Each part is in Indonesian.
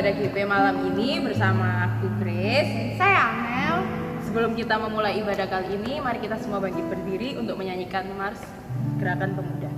ibadah GP malam ini bersama aku Grace. Saya Amel. Sebelum kita memulai ibadah kali ini, mari kita semua bangkit berdiri untuk menyanyikan Mars Gerakan Pemuda.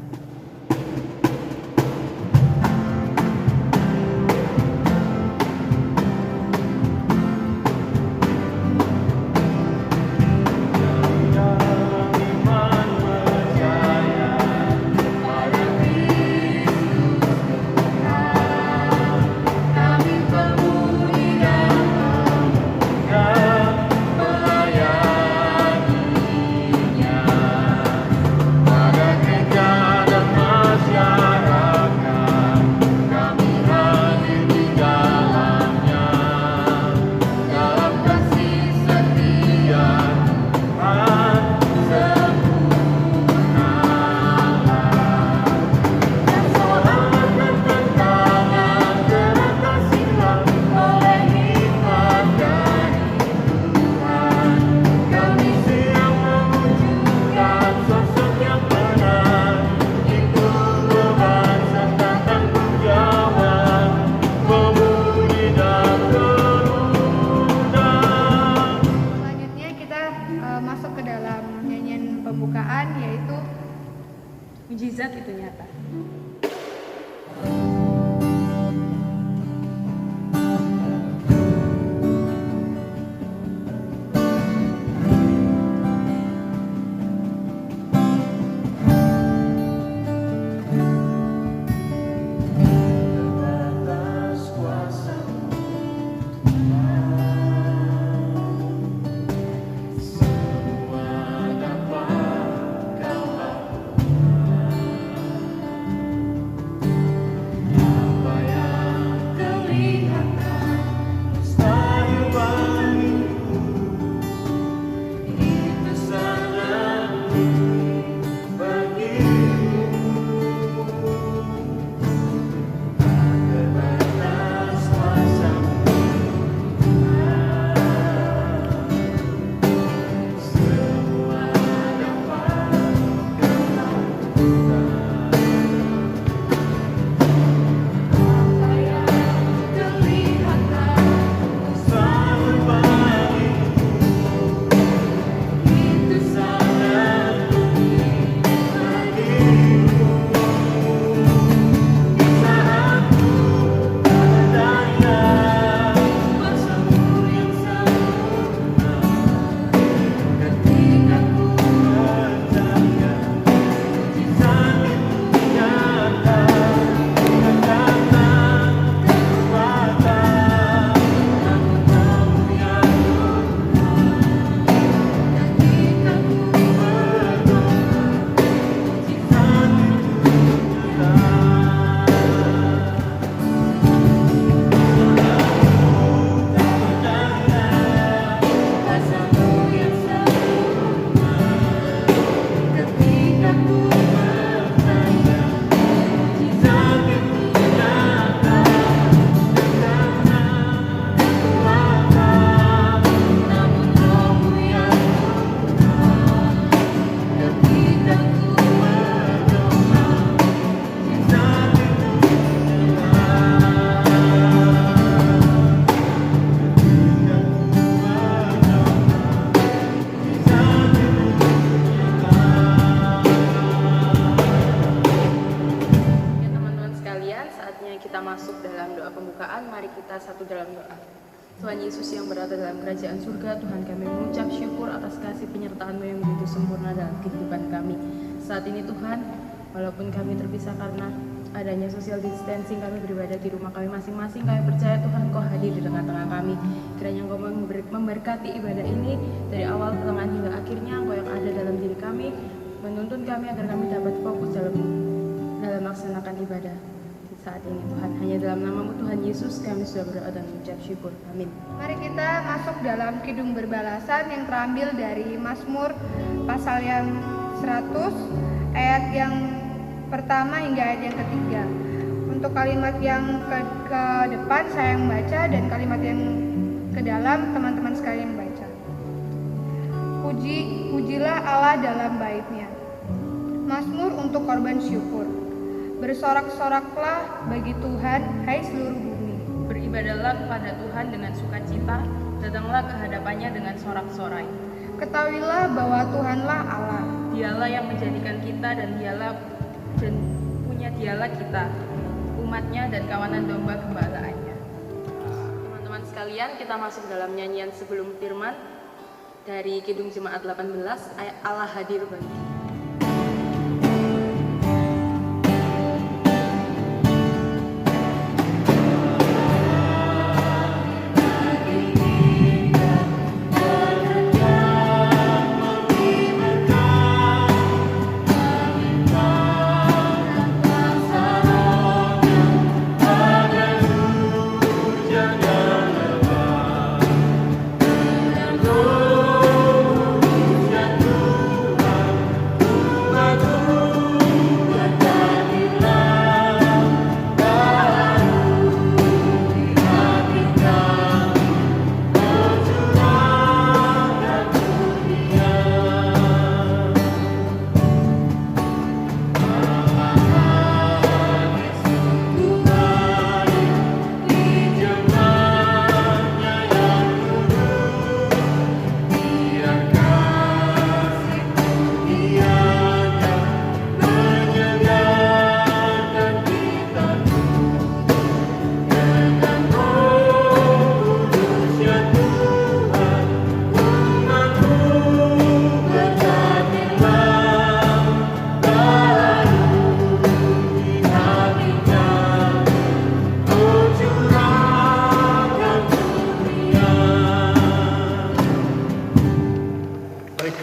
Yaitu mujizat itu nyata. Kita masuk dalam doa pembukaan, mari kita satu dalam doa. Tuhan Yesus yang berada dalam kerajaan surga, Tuhan kami mengucap syukur atas kasih penyertaan-Mu yang begitu sempurna dalam kehidupan kami. Saat ini Tuhan, walaupun kami terpisah karena adanya social distancing, kami beribadah di rumah kami masing-masing. Kami percaya Tuhan Kau hadir di tengah-tengah kami. Kiranya Engkau memberkati ibadah ini dari awal, tengah hingga akhirnya. Engkau yang ada dalam diri kami, menuntun kami agar kami dapat fokus dalam melaksanakan ibadah saat ini Tuhan. Hanya dalam nama-Mu Tuhan Yesus kami sudah berdoa dan mengucap syukur. Amin. Mari kita masuk dalam kidung berbalasan yang terambil dari Mazmur pasal yang 100 ayat yang pertama hingga ayat yang ketiga. Untuk kalimat yang ke depan saya yang membaca dan kalimat yang ke dalam teman-teman sekalian membaca. Pujilah Allah dalam bait-Nya. Mazmur untuk korban syukur. Bersorak-soraklah bagi Tuhan, hai seluruh bumi. Beribadahlah kepada Tuhan dengan sukacita, datanglah ke hadapannya dengan sorak-sorai. Ketahuilah bahwa Tuhanlah Allah. Dialah yang menjadikan kita dan dialah kita, umatnya dan kawanan domba gembalaannya. Teman-teman sekalian, kita masuk dalam nyanyian sebelum firman dari Kidung Jemaat 18, Allah hadir bagi.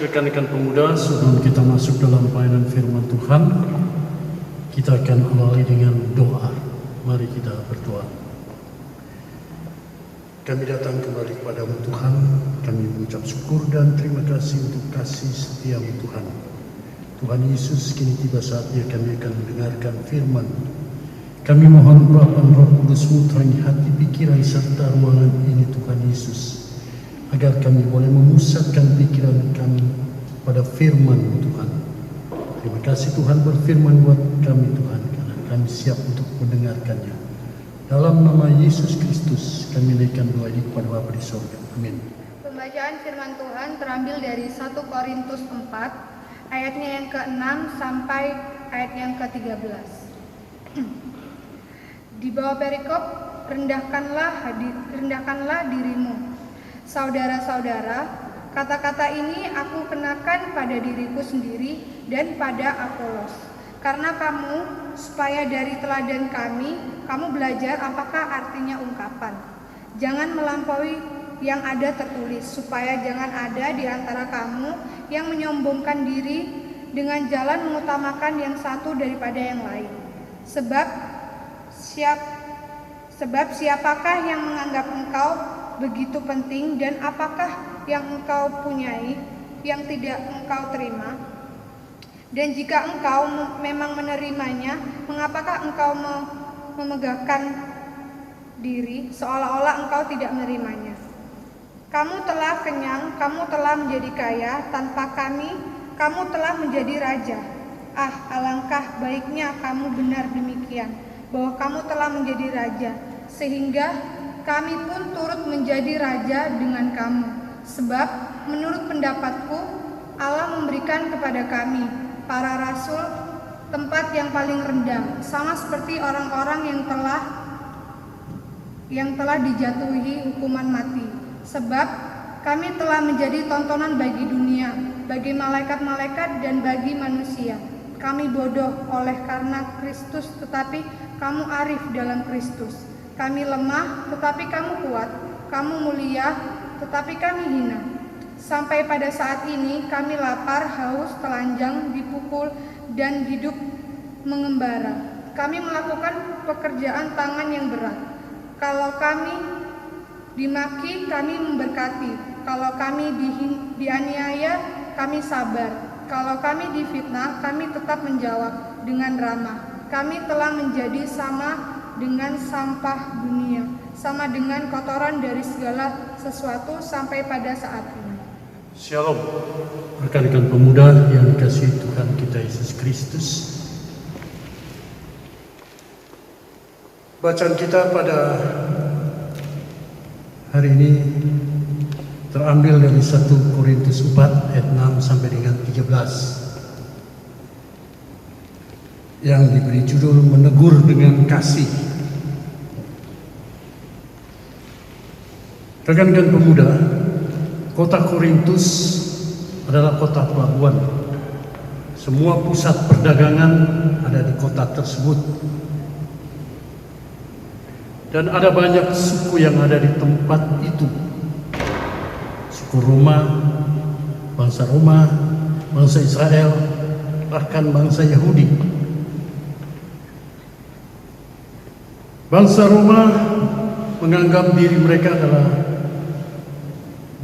Rekan-rekan pemuda, sebelum kita masuk dalam pelayanan firman Tuhan, kita akan awali dengan doa. Mari kita berdoa. Kami datang kembali kepadamu Tuhan, kami mengucap syukur dan terima kasih untuk kasih setiamu Tuhan. Tuhan Yesus, kini tiba saatnya kami akan mendengarkan firman. Kami mohon urapan Roh Kudus-Mu terangi hati, pikiran serta ruangan ini Tuhan Yesus, agar kami boleh memusatkan pikiran kami pada firman Tuhan. Terima kasih Tuhan berfirman buat kami Tuhan, karena kami siap untuk mendengarkannya. Dalam nama Yesus Kristus kami naikkan doa ini kepada Bapa di sorga. Amin. Pembacaan firman Tuhan terambil dari 1 Korintus 4 ayatnya yang ke-6 sampai ayat yang ke-13. Di bawah perikop, rendahkanlah dirimu. Saudara-saudara, kata-kata ini aku kenakan pada diriku sendiri dan pada Apolos. Karena kamu, supaya dari teladan kami, kamu belajar apakah artinya ungkapan. Jangan melampaui yang ada tertulis, supaya jangan ada di antara kamu yang menyombongkan diri dengan jalan mengutamakan yang satu daripada yang lain. Sebab siapakah yang menganggap engkau begitu penting, dan apakah yang engkau punyai yang tidak engkau terima? Dan jika engkau memang menerimanya, mengapakah engkau memegahkan diri seolah-olah engkau tidak menerimanya? Kamu telah kenyang, kamu telah menjadi kaya, tanpa kami, kamu telah menjadi raja. Ah, alangkah baiknya kamu benar demikian, bahwa kamu telah menjadi raja, sehingga kami pun turut menjadi raja dengan kamu. Sebab menurut pendapatku, Allah memberikan kepada kami, para rasul, tempat yang paling rendah, sama seperti orang-orang yang telah dijatuhi hukuman mati. Sebab kami telah menjadi tontonan bagi dunia, bagi malaikat-malaikat dan bagi manusia. Kami bodoh oleh karena Kristus, tetapi kamu arif dalam Kristus. Kami lemah, tetapi kamu kuat. Kamu mulia, tetapi kami hina. Sampai pada saat ini kami lapar, haus, telanjang, dipukul, dan hidup mengembara. Kami melakukan pekerjaan tangan yang berat. Kalau kami dimaki, kami memberkati. Kalau kami dianiaya, kami sabar. Kalau kami difitnah, kami tetap menjawab dengan ramah. Kami telah menjadi sama dengan sampah dunia, sama dengan kotoran dari segala sesuatu sampai pada saat ini. Shalom, rekan-rekan pemuda yang dikasihi Tuhan kita Yesus Kristus. Bacaan kita pada hari ini terambil dari 1 Korintus 4 ayat 6 sampai dengan 13 yang diberi judul menegur dengan kasih. Rekan-rekan pemuda, kota Korintus adalah kota pelabuhan. Semua pusat perdagangan ada di kota tersebut. Dan ada banyak suku yang ada di tempat itu. Suku Roma, bangsa Israel, bahkan bangsa Yahudi. Bangsa Roma menganggap diri mereka adalah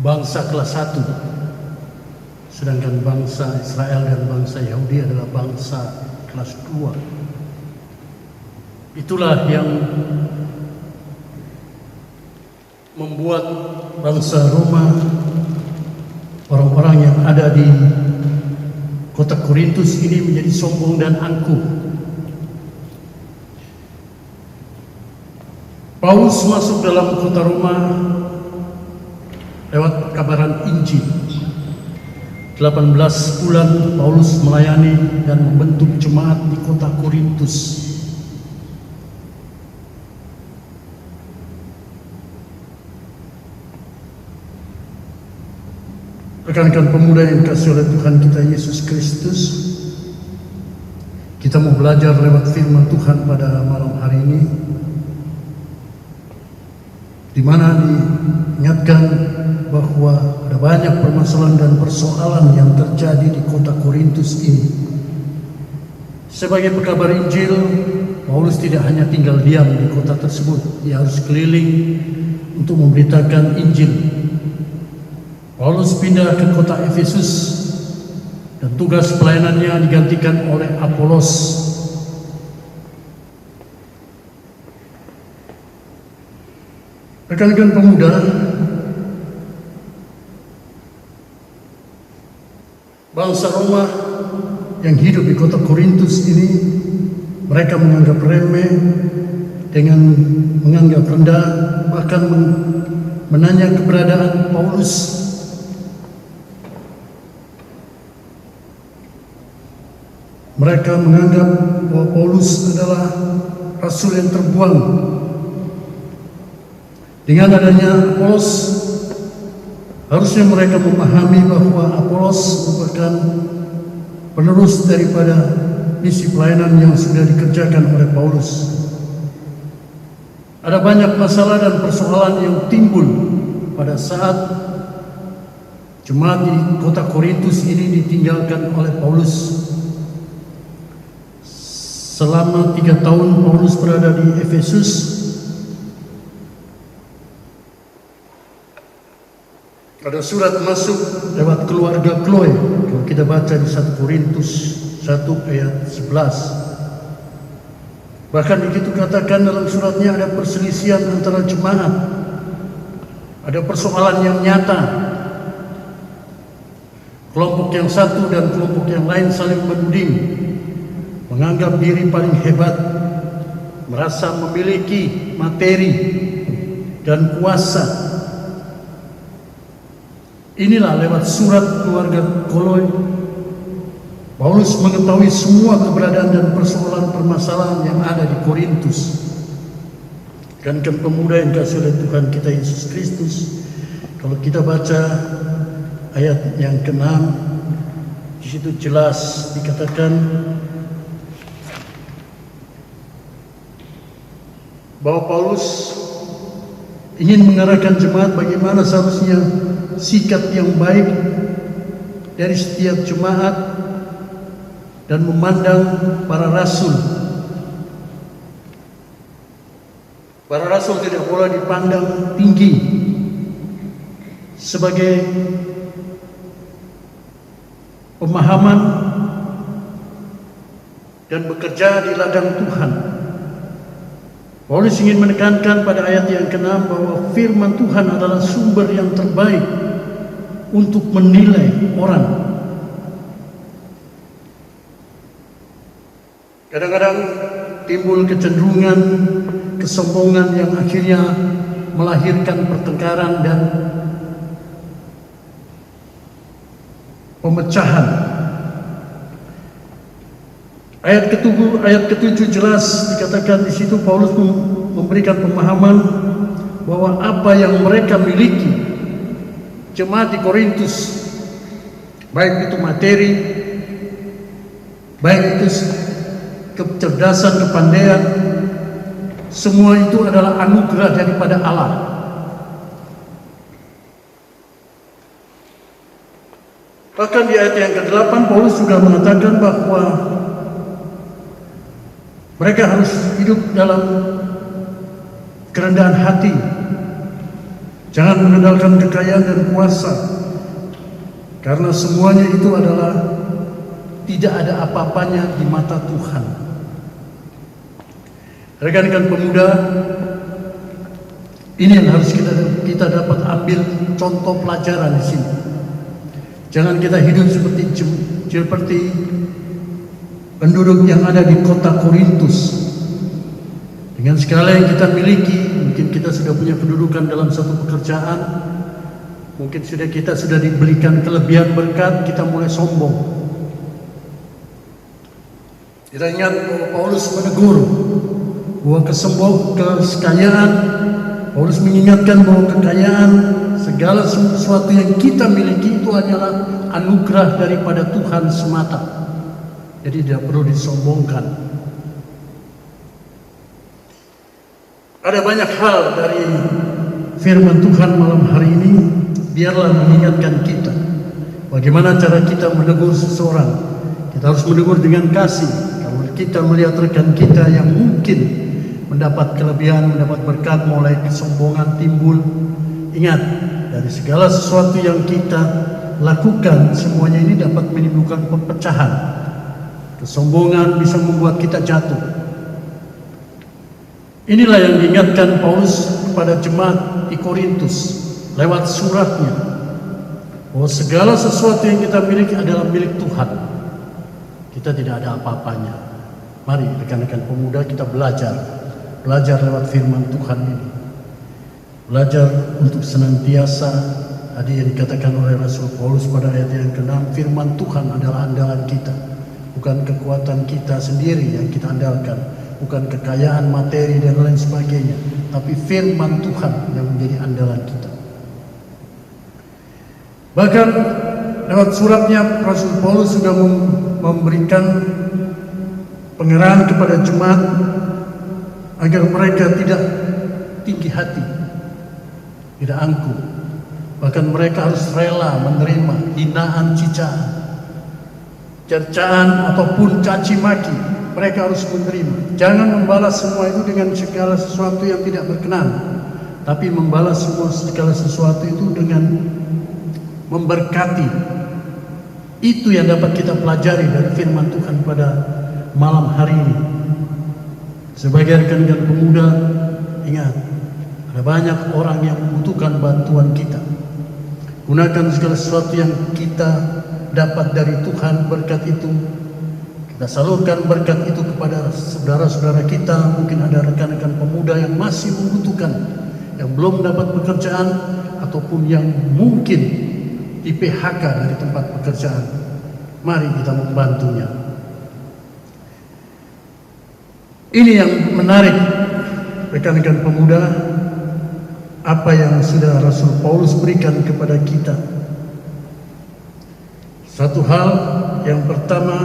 bangsa kelas 1, sedangkan bangsa Israel dan bangsa Yahudi adalah bangsa kelas 2. Itulah yang membuat bangsa Roma, orang-orang yang ada di kota Korintus ini menjadi sombong dan angkuh. Paulus masuk dalam kota Roma lewat pekabaran Injil. 18 bulan Paulus melayani dan membentuk jemaat di kota Korintus. Rekan-rekan pemuda yang dikasihi oleh Tuhan kita Yesus Kristus, kita mau belajar lewat firman Tuhan pada malam hari ini, di mana diingatkan bahwa ada banyak permasalahan dan persoalan yang terjadi di kota Korintus ini. Sebagai pekabar Injil, Paulus tidak hanya tinggal diam di kota tersebut, dia harus keliling untuk memberitakan Injil. Paulus pindah ke kota Efesus dan tugas pelayanannya digantikan oleh Apolos. Rekan-rekan pemuda, bangsa Roma yang hidup di kota Korintus ini, mereka menganggap remeh dengan menganggap rendah, bahkan menanya keberadaan Paulus. Mereka menganggap bahwa Paulus adalah rasul yang terbuang. Dengan adanya Apolos, harusnya mereka memahami bahwa Apolos merupakan penerus daripada misi pelayanan yang sudah dikerjakan oleh Paulus. Ada banyak masalah dan persoalan yang timbul pada saat jemaat di kota Korintus ini ditinggalkan oleh Paulus. Selama 3 tahun Paulus berada di Efesus, ada surat masuk lewat keluarga Chloe. Kalau kita baca di 1 Korintus 1 ayat 11. Bahkan begitu katakan dalam suratnya ada perselisihan antara jemaat. Ada persoalan yang nyata. Kelompok yang satu dan kelompok yang lain saling menuding, menganggap diri paling hebat, merasa memiliki materi dan kuasa. Inilah lewat surat keluarga Chloe, Paulus mengetahui semua keberadaan dan persoalan permasalahan yang ada di Korintus. Dan pemuda yang dikasihi oleh Tuhan kita Yesus Kristus, kalau kita baca ayat yang ke-6, di situ jelas dikatakan bahwa Paulus ingin mengarahkan jemaat bagaimana seharusnya sikap yang baik dari setiap jemaat dan memandang para rasul. Para rasul tidak boleh dipandang tinggi sebagai pemahaman dan bekerja di ladang Tuhan. Paulus ingin menekankan pada ayat yang ke-6 bahwa firman Tuhan adalah sumber yang terbaik untuk menilai orang. Kadang-kadang timbul kecenderungan, kesombongan yang akhirnya melahirkan pertengkaran dan pemecahan. Ayat ke-7 jelas dikatakan di situ Paulus memberikan pemahaman bahwa apa yang mereka miliki jemaat di Korintus, baik itu materi, baik itu kecerdasan, kepandaian, semua itu adalah anugerah daripada Allah. Bahkan di ayat yang ke-8 Paulus juga mengatakan bahwa mereka harus hidup dalam kerendahan hati, jangan mengandalkan kekayaan dan kuasa, karena semuanya itu adalah tidak ada apa-apanya di mata Tuhan. Rekan-rekan pemuda, ini yang harus kita dapat ambil contoh pelajaran di sini. Jangan kita hidup seperti penduduk yang ada di kota Korintus. Dengan segala yang kita miliki, mungkin kita sudah punya kedudukan dalam satu pekerjaan, mungkin kita sudah diberikan kelebihan berkat, kita mulai sombong. Kita ingat bahwa Paulus menegur bahwa kekayaan, Paulus mengingatkan bahwa kekayaan, segala sesuatu yang kita miliki itu hanyalah anugerah daripada Tuhan semata. Jadi tidak perlu disombongkan. Ada banyak hal dari firman Tuhan malam hari ini, biarlah mengingatkan kita bagaimana cara kita menegur seseorang. Kita harus menegur dengan kasih. Kalau kita melihat rekan kita yang mungkin mendapat kelebihan, mendapat berkat, mulai kesombongan timbul, ingat, dari segala sesuatu yang kita lakukan, semuanya ini dapat menimbulkan perpecahan. Kesombongan bisa membuat kita jatuh. Inilah yang diingatkan Paulus kepada jemaat di Korintus lewat suratnya, bahwa segala sesuatu yang kita miliki adalah milik Tuhan. Kita tidak ada apa-apanya. Mari rekan-rekan pemuda, kita belajar lewat firman Tuhan ini. Belajar untuk senantiasa, tadi yang dikatakan oleh Rasul Paulus pada ayat yang ke-6, firman Tuhan adalah andalan kita. Bukan kekuatan kita sendiri yang kita andalkan, bukan kekayaan materi dan lain sebagainya, tapi firman Tuhan yang menjadi andalan kita. Bahkan lewat suratnya Rasul Paulus sudah memberikan pengarahan kepada jemaat agar mereka tidak tinggi hati, tidak angkuh. Bahkan mereka harus rela menerima hinaan, cercaan ataupun caci maki, mereka harus menerima. Jangan membalas semua itu dengan segala sesuatu yang tidak berkenan, tapi membalas segala sesuatu itu dengan memberkati. Itu yang dapat kita pelajari dari firman Tuhan pada malam hari ini. Sebagai rekan-rekan pemuda, ingat, ada banyak orang yang membutuhkan bantuan kita. Gunakan segala sesuatu yang kita dapat dari Tuhan, berkat itu kita salurkan berkat itu kepada saudara-saudara kita. Mungkin ada rekan-rekan pemuda yang masih membutuhkan, yang belum dapat pekerjaan, ataupun yang mungkin di PHK dari tempat pekerjaan. Mari kita membantunya. Ini yang menarik rekan-rekan pemuda, apa yang sudah Rasul Paulus berikan kepada kita. Satu hal yang pertama,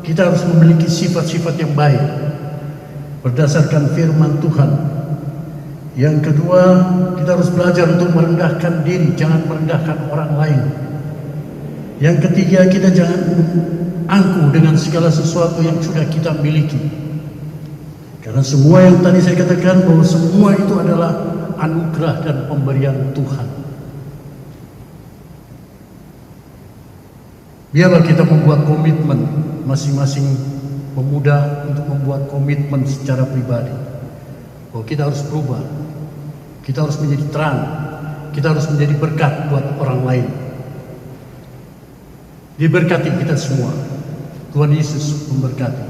kita harus memiliki sifat-sifat yang baik berdasarkan firman Tuhan. Yang kedua, kita harus belajar untuk merendahkan diri, jangan merendahkan orang lain. Yang ketiga, kita jangan angkuh dengan segala sesuatu yang sudah kita miliki. Karena semua yang tadi saya katakan, bahwa semua itu adalah anugerah dan pemberian Tuhan. Biarlah kita membuat komitmen, masing-masing pemuda untuk membuat komitmen secara pribadi, bahwa kita harus berubah, kita harus menjadi terang, kita harus menjadi berkat buat orang lain. Diberkati kita semua. Tuhan Yesus memberkati.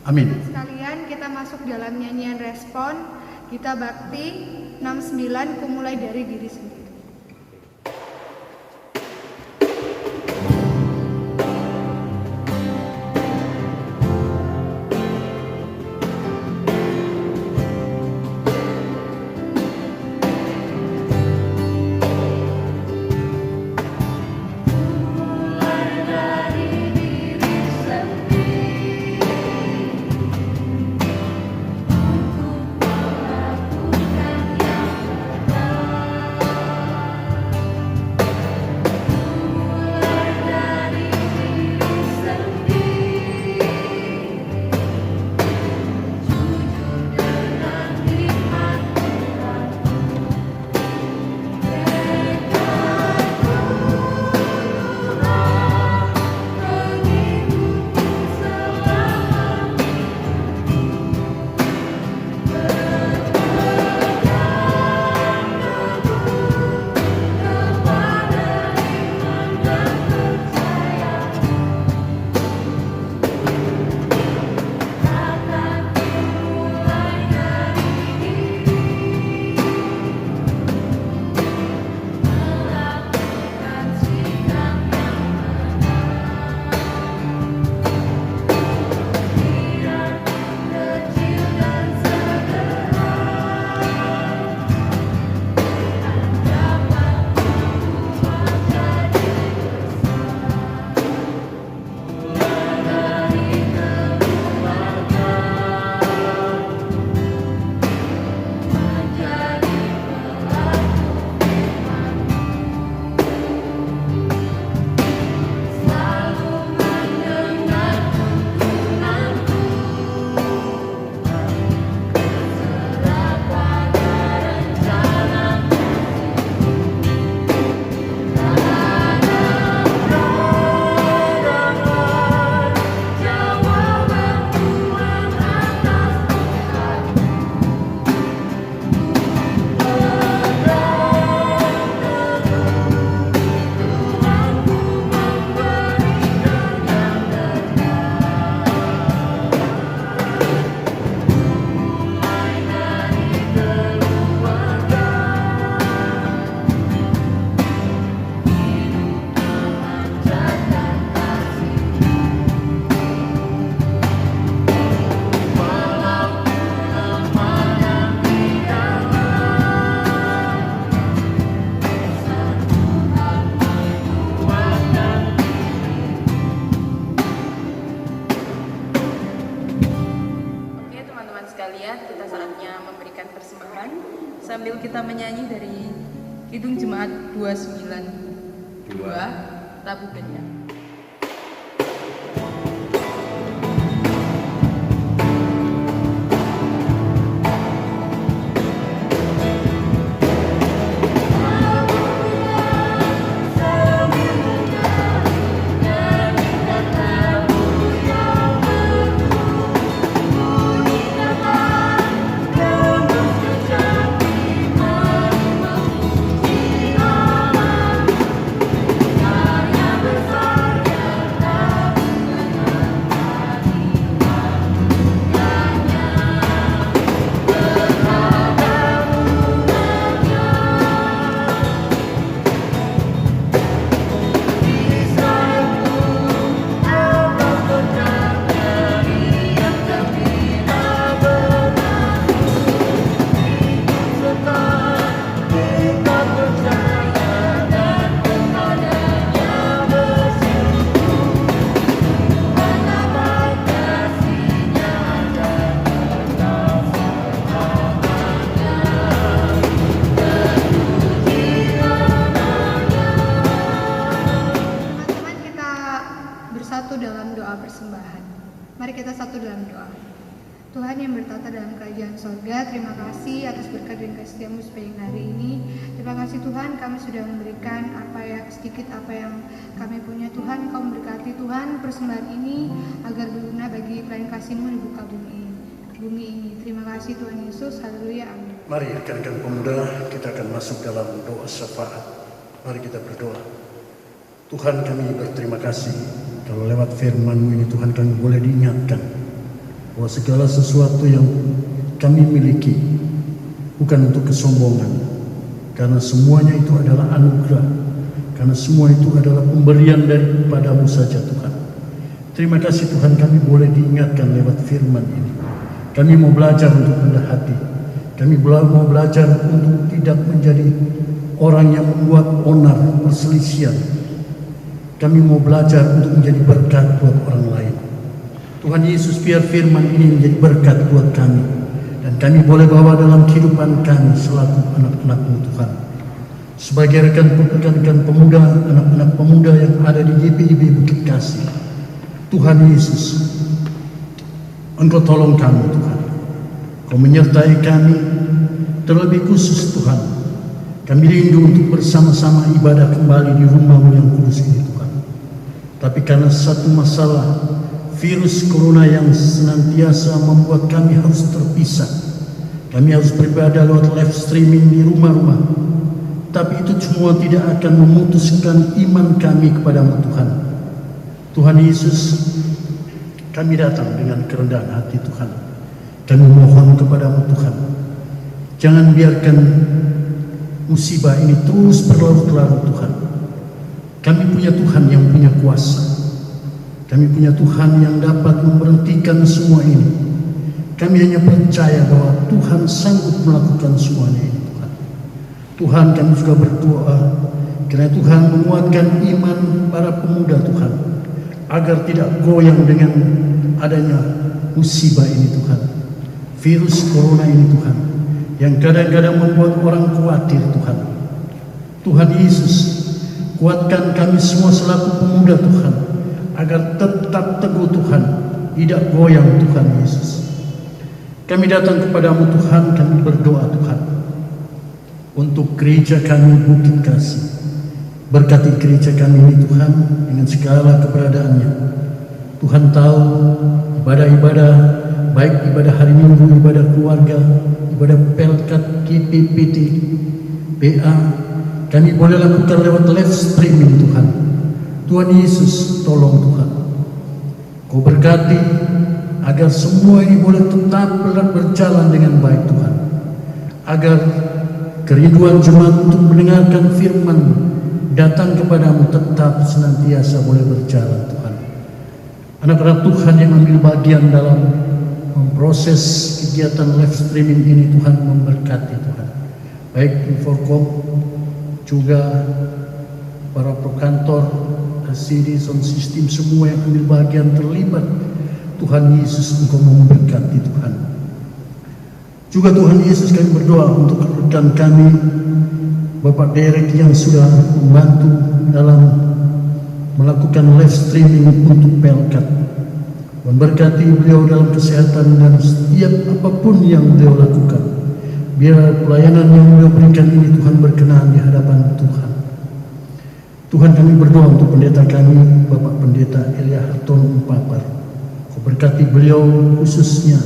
Amin. Sekalian kita masuk dalam nyanyian respon. Gita Bakti 69 Kumulai dari diri sendiri. Sambil kita menyanyi dari Kidung Jemaat 292 Tabu Kenyang. Mari kita satu dalam doa. Tuhan yang bertata dalam kerajaan sorga, terima kasih atas berkat dan kasih setiamu sepanjang hari ini. Terima kasih Tuhan, kami sudah memberikan sedikit apa yang kami punya. Tuhan, Kau memberkati Tuhan persembahan ini agar berguna bagi pelayan kasih-Mu di buka bumi ini. Terima kasih Tuhan Yesus, haleluya, amin. Mari rekan-rekan pemuda, kita akan masuk dalam doa syafaat. Mari kita berdoa. Tuhan, kami berterima kasih kalau lewat firman-Mu ini Tuhan kami boleh diingatkan bahwa segala sesuatu yang kami miliki bukan untuk kesombongan, karena semuanya itu adalah anugerah, karena semua itu adalah pemberian daripadamu saja Tuhan. Terima kasih Tuhan, kami boleh diingatkan lewat firman ini. Kami mau belajar untuk rendah hati. Kami mau belajar untuk tidak menjadi orang yang membuat onar, perselisihan. Kami mau belajar untuk menjadi berkat buat orang lain. Tuhan Yesus, biar firman ini menjadi berkat buat kami, dan kami boleh bawa dalam kehidupan kami selaku anak-anak-Mu Tuhan. Sebagai rekan-rekan pemuda, anak-anak pemuda yang ada di GPIB Bukit Kasih, Tuhan Yesus, Engkau tolong kami Tuhan. Kau menyertai kami, terlebih khusus Tuhan, kami rindu untuk bersama-sama ibadah kembali di rumah-Mu yang kudus ini Tuhan. Tapi karena satu masalah, virus corona yang senantiasa membuat kami harus terpisah, kami harus beribadah lewat live streaming di rumah-rumah. Tapi itu semua tidak akan memutuskan iman kami kepada-Mu Tuhan. Tuhan Yesus, kami datang dengan kerendahan hati Tuhan. Kami mohon kepada-Mu Tuhan, jangan biarkan musibah ini terus berlarut-larut Tuhan. Kami punya Tuhan yang punya kuasa. Kami punya Tuhan yang dapat memberhentikan semua ini. Kami hanya percaya bahwa Tuhan sanggup melakukan semuanya ini Tuhan. Tuhan, kami juga berdoa kiranya Tuhan menguatkan iman para pemuda Tuhan, agar tidak goyang dengan adanya musibah ini Tuhan. Virus corona ini Tuhan, yang kadang-kadang membuat orang khawatir Tuhan. Tuhan Yesus, kuatkan kami semua selaku pemuda Tuhan, agar tetap teguh Tuhan, tidak goyang Tuhan Yesus. Kami datang kepada-Mu Tuhan, kami berdoa Tuhan untuk gereja kami Bukit Kasih. Berkati gereja kami ini Tuhan dengan segala keberadaannya. Tuhan tahu ibadah-ibadah, baik ibadah hari Minggu, ibadah keluarga, ibadah pelkat, KPPT, PA, kami boleh lakukan lewat live streaming Tuhan. Tuhan Yesus, tolong Tuhan, Kau berkati agar semua ini boleh tetap berjalan dengan baik Tuhan, agar kerinduan jemaat untuk mendengarkan firman datang kepada-Mu tetap senantiasa boleh berjalan Tuhan. Anak-anak Tuhan yang ambil bagian dalam memproses kegiatan live streaming ini Tuhan memberkati Tuhan, baik Inforkom, juga para prokantor, ACD, sound system, semua yang ambil bagian terlibat. Tuhan Yesus, Engkau memberkati Tuhan. Juga Tuhan Yesus, kami berdoa untuk rekan kami Bapak Derek yang sudah membantu dalam melakukan live streaming untuk pelkat. Memberkati beliau dalam kesehatan dan setiap apapun yang beliau lakukan. Biar pelayanan yang beliau berikan ini Tuhan berkenan di hadapan Tuhan. Tuhan, kami berdoa untuk pendeta kami, Bapak Pendeta Elia Hartono Umpapar. Kau berkati beliau, khususnya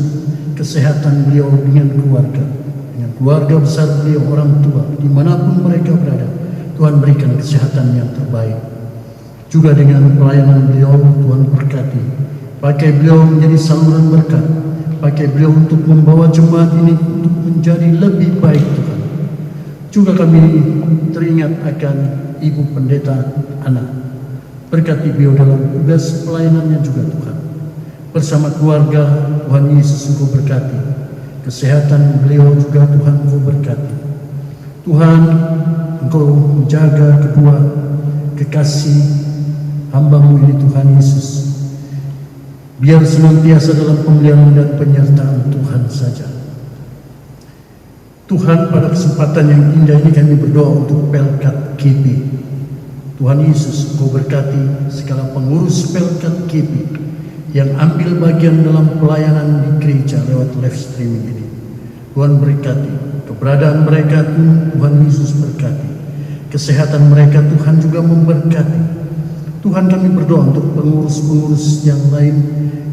kesehatan beliau dengan keluarga besar beliau, orang tua, dimanapun mereka berada. Tuhan berikan kesehatan yang terbaik. Juga dengan pelayanan beliau, Tuhan berkati. Pakai beliau menjadi saluran berkat. Pakai beliau untuk membawa jemaat ini untuk menjadi lebih baik Tuhan. Juga kami teringat akan Ibu Pendeta Ana. Berkati beliau dalam tugas pelayanannya juga Tuhan. Bersama keluarga, Tuhan Yesus, Engkau berkati. Kesehatan beliau juga Tuhan Engkau berkati. Tuhan, Engkau menjaga kedua kekasih hamba-Mu ini Tuhan Yesus. Biar senantiasa dalam pemeliharaan dan penyertaan Tuhan saja. Tuhan, pada kesempatan yang indah ini kami berdoa untuk pelkat KP. Tuhan Yesus, Engkau berkati segala pengurus pelkat KP yang ambil bagian dalam pelayanan di gereja lewat live streaming ini. Tuhan berkati keberadaan mereka, Tuhan Yesus berkati kesehatan mereka, Tuhan juga memberkati. Tuhan, kami berdoa untuk pengurus-pengurus yang lain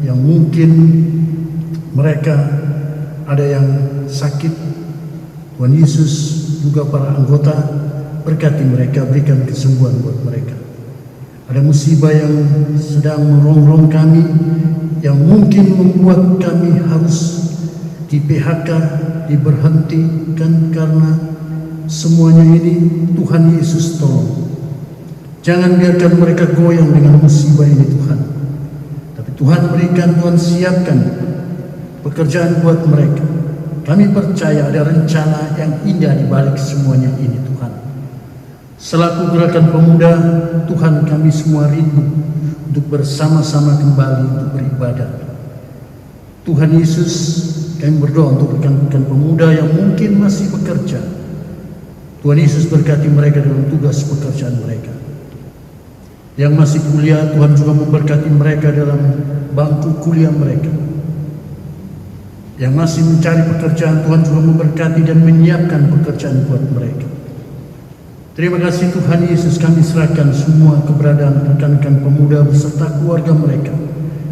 yang mungkin mereka ada yang sakit. Tuhan Yesus, juga para anggota, berkati mereka, berikan kesembuhan buat mereka. Ada musibah yang sedang merongrong kami, yang mungkin membuat kami harus di PHK, diberhentikan, karena semuanya ini Tuhan Yesus tolong. Jangan biarkan mereka goyang dengan musibah ini Tuhan. Tapi Tuhan berikan, Tuhan siapkan pekerjaan buat mereka. Kami percaya ada rencana yang indah di balik semuanya ini Tuhan. Selaku gerakan pemuda, Tuhan, kami semua rindu untuk bersama-sama kembali untuk beribadah. Tuhan Yesus, kami berdoa untuk rekan-rekan pemuda yang mungkin masih bekerja. Tuhan Yesus berkati mereka dalam tugas pekerjaan mereka. Yang masih kuliah, Tuhan juga memberkati mereka dalam bangku kuliah mereka. Yang masih mencari pekerjaan, Tuhan juga memberkati dan menyiapkan pekerjaan buat mereka. Terima kasih Tuhan Yesus, kami serahkan semua keberadaan rekan-rekan pemuda beserta keluarga mereka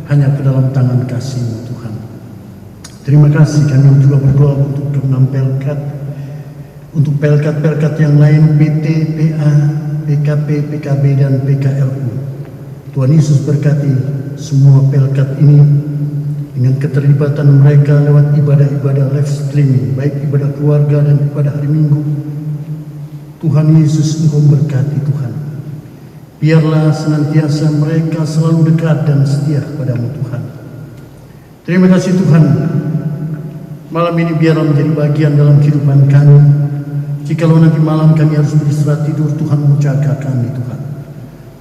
hanya ke dalam tangan kasih-Mu Tuhan. Terima kasih, kami juga berdoa untuk ke-6 pelkat, untuk pelkat-pelkat yang lain, PT, PA, PKP, PKB, dan PKLU. Tuhan Yesus berkati semua pelkat ini dengan keterlibatan mereka lewat ibadah-ibadah live streaming, baik ibadah keluarga dan ibadah hari Minggu. Tuhan Yesus, Engkau berkati Tuhan. Biarlah senantiasa mereka selalu dekat dan setia kepada-Mu Tuhan. Terima kasih Tuhan. Malam ini biarlah menjadi bagian dalam kehidupan kami. Jikalau nanti malam kami harus beristirahat tidur, Tuhan mau jaga kami Tuhan.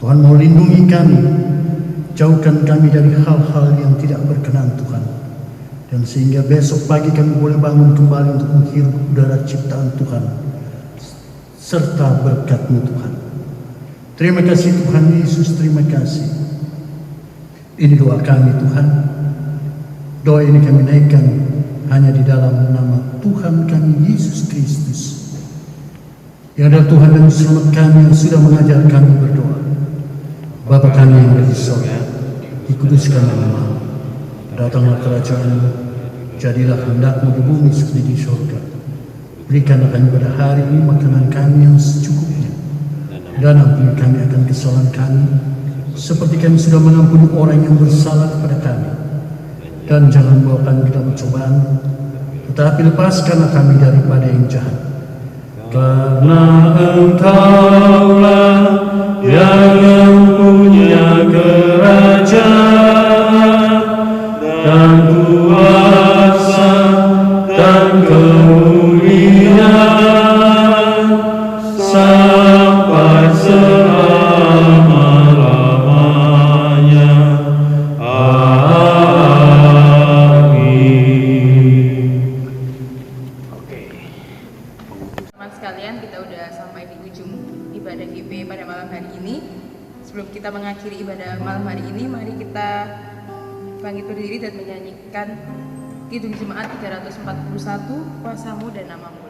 Tuhan mau lindungi kami. Jauhkan kami dari hal-hal yang tidak berkenan Tuhan. Dan sehingga besok pagi kami boleh bangun kembali untuk menghirup udara ciptaan Tuhan serta berkat-Mu Tuhan. Terima kasih Tuhan Yesus, terima kasih. Ini doa kami Tuhan. Doa ini kami naikkan hanya di dalam nama Tuhan kami Yesus Kristus, yang adalah Tuhan dan Selamat kami, yang sudah mengajar kami berdoa. Bapa kami yang ada di sorga, dikuduskan nama-Mu, datanglah kerajaan-Mu, jadilah kehendak-Mu di bumi seperti di sorga. Berikanlah kami pada hari ini makanan kami yang secukupnya, dan ampuni kami akan kesalahan kami, seperti kami sudah mengampuni orang yang bersalah kepada kami. Dan jangan bawa kami ke dalam cobaan, tetapi lepaskanlah kami daripada yang jahat. Karena Engkaulah yang punya kerajaan dan kuasa dan kemuliaan sampai selama-lamanya. Teman sekalian, kita udah sampai di ujung ibadah GP pada malam hari ini. Sebelum kita mengakhiri ibadah malam hari ini, mari kita bangkit berdiri dan menyanyikan Kidung Jemaat 341, Kuasa-Mu dan Nama-Mu.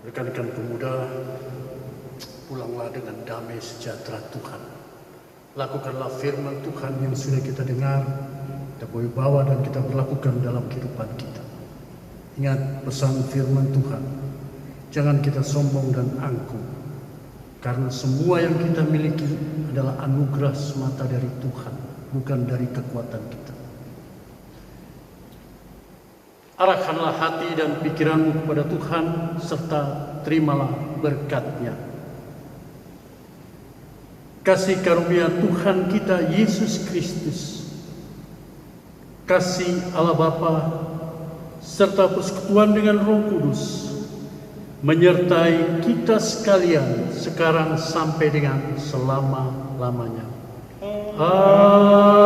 Rekan-rekan pemuda, pulanglah dengan damai sejahtera Tuhan. Lakukanlah firman Tuhan yang sudah kita dengar, kita boleh bawa dan kita berlakukan dalam kehidupan kita. Ingat pesan firman Tuhan, jangan kita sombong dan angkuh, karena semua yang kita miliki adalah anugerah semata dari Tuhan, bukan dari kekuatan kita. Arahkanlah hati dan pikiranmu kepada Tuhan, serta terimalah berkat-Nya. Kasih karunia Tuhan kita Yesus Kristus, kasih Allah Bapa, serta persekutuan dengan Roh Kudus menyertai kita sekalian sekarang sampai dengan selama-lamanya. Amin.